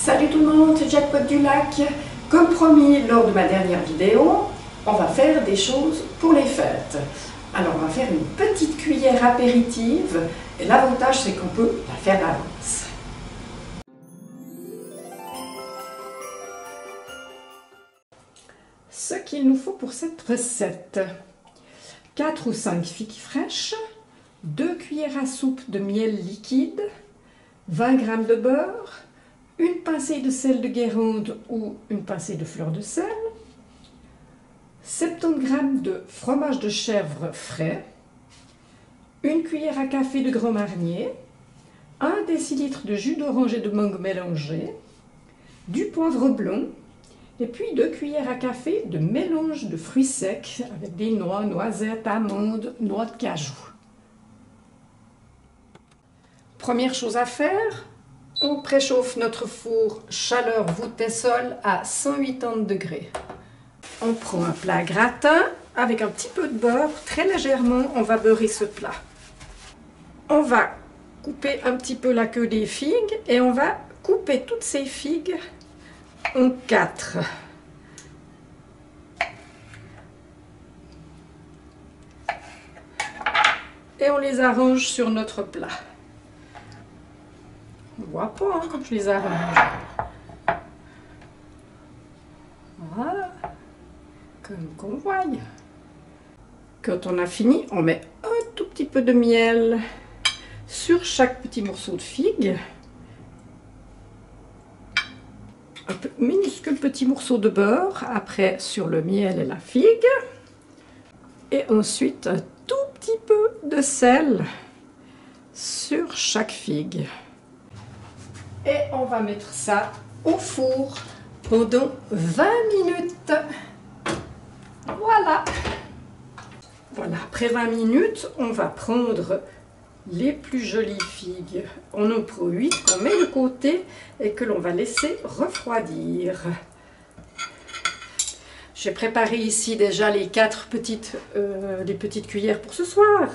Salut tout le monde, c'est Jackpot du Lac. Comme promis lors de ma dernière vidéo, on va faire des choses pour les fêtes. Alors on va faire une petite cuillère apéritive et l'avantage c'est qu'on peut la faire d'avance. Ce qu'il nous faut pour cette recette: 4 ou 5 figues fraîches, 2 cuillères à soupe de miel liquide, 20 g de beurre, une pincée de sel de Guérande ou une pincée de fleur de sel, 70 g de fromage de chèvre frais, une cuillère à café de Grand Marnier, 1 décilitre de jus d'orange et de mangue mélangé, du poivre blanc, et puis 2 cuillères à café de mélange de fruits secs avec des noix, noisettes, amandes, noix de cajou. Première chose à faire, on préchauffe notre four chaleur voûte et sol à 180 degrés. On prend un plat gratin avec un petit peu de beurre, très légèrement, on va beurrer ce plat. On va couper un petit peu la queue des figues et on va couper toutes ces figues en 4. Et on les arrange sur notre plat. On ne voit pas hein, comme je les arrange. Voilà, comme qu'on voit. Quand on a fini, on met un tout petit peu de miel sur chaque petit morceau de figue. Un minuscule petit morceau de beurre, après sur le miel et la figue. Et ensuite un tout petit peu de sel sur chaque figue. Et on va mettre ça au four pendant 20 minutes. Voilà. Voilà, après 20 minutes, on va prendre les plus jolies figues. On en prend 8 qu'on met de côté et que l'on va laisser refroidir. J'ai préparé ici déjà les 4 petites cuillères pour ce soir.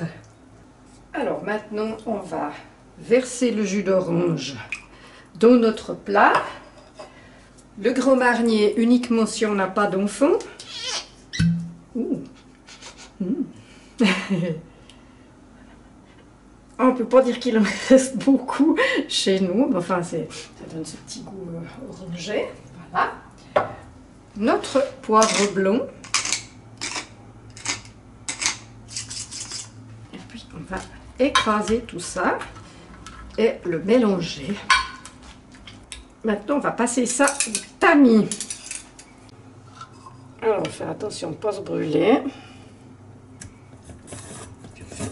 Alors maintenant, on va verser le jus d'orange dans notre plat. Le Grand Marnier uniquement si on n'a pas d'enfant. On ne peut pas dire qu'il en reste beaucoup chez nous, mais enfin ça donne ce petit goût orangé. Voilà. Notre poivre blanc. Et puis on va écraser tout ça et le mélanger. Maintenant on va passer ça au tamis. Alors on va faire attention de ne pas se brûler.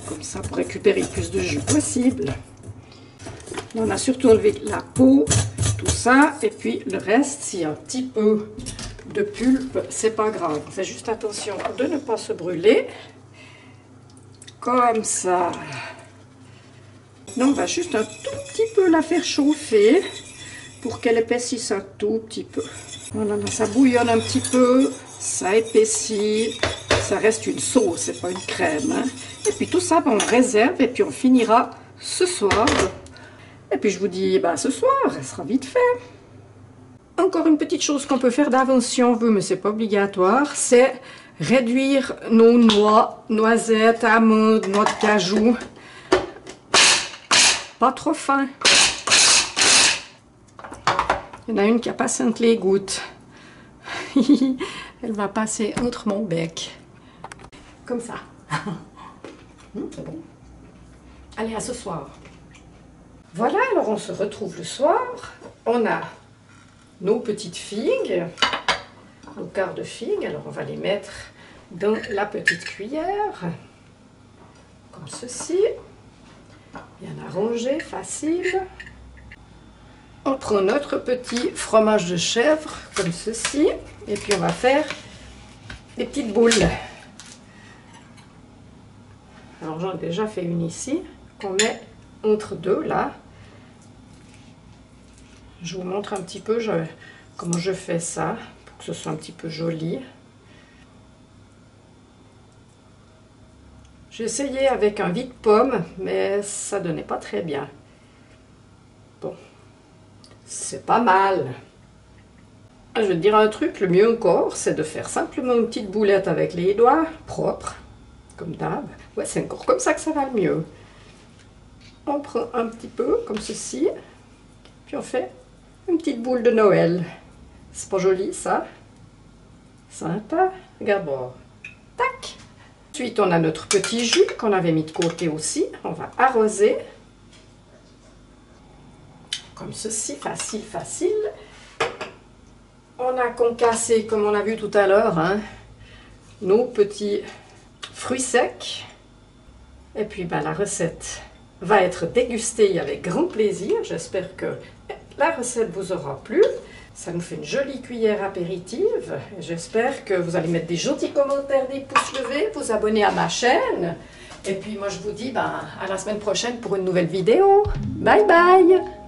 Comme ça pour récupérer le plus de jus possible. On a surtout enlevé la peau, tout ça, et puis le reste, s'il y a un petit peu de pulpe, c'est pas grave. On fait juste attention de ne pas se brûler. Comme ça. Donc on va juste un tout petit peu la faire chauffer pour qu'elle épaississe un tout petit peu. Voilà, là, ça bouillonne un petit peu, ça épaissit. Ça reste une sauce, c'est pas une crème. Hein. Et puis tout ça, on réserve et puis on finira ce soir. Et puis je vous dis, ce soir, elle sera vite fait. Encore une petite chose qu'on peut faire d'avance si on veut, mais c'est pas obligatoire, c'est réduire nos noix, noisettes, amandes, noix de cajou. Pas trop fin. Il y en a une qui a passé entre les gouttes. Elle va passer entre mon bec. Comme ça. C'est bon. Allez, à ce soir. Voilà, alors on se retrouve le soir. On a nos petites figues, nos quarts de figues. Alors on va les mettre dans la petite cuillère. Comme ceci. Bien arrangé, facile. On prend notre petit fromage de chèvre, comme ceci. Et puis on va faire des petites boules. Alors j'en ai déjà fait une ici, qu'on met entre deux là. Je vous montre un petit peu comment je fais ça, pour que ce soit un petit peu joli. J'ai essayé avec un vide-pomme, mais ça donnait pas très bien. Bon, c'est pas mal. Je vais te dire un truc, le mieux encore, c'est de faire simplement une petite boulette avec les doigts, propres, comme d'hab. Ouais, c'est encore comme ça que ça va le mieux. On prend un petit peu, comme ceci, puis on fait une petite boule de Noël. C'est pas joli, ça? Sympa. Regarde voir. Tac! Ensuite, on a notre petit jus qu'on avait mis de côté aussi. On va arroser. Comme ceci, facile, facile. On a concassé, comme on a vu tout à l'heure, hein, nos petits fruits secs. Et puis, ben, la recette va être dégustée avec grand plaisir. J'espère que la recette vous aura plu. Ça nous fait une jolie cuillère apéritive. J'espère que vous allez mettre des gentils commentaires, des pouces levés, vous abonner à ma chaîne. Et puis, moi, je vous dis ben, à la semaine prochaine pour une nouvelle vidéo. Bye bye!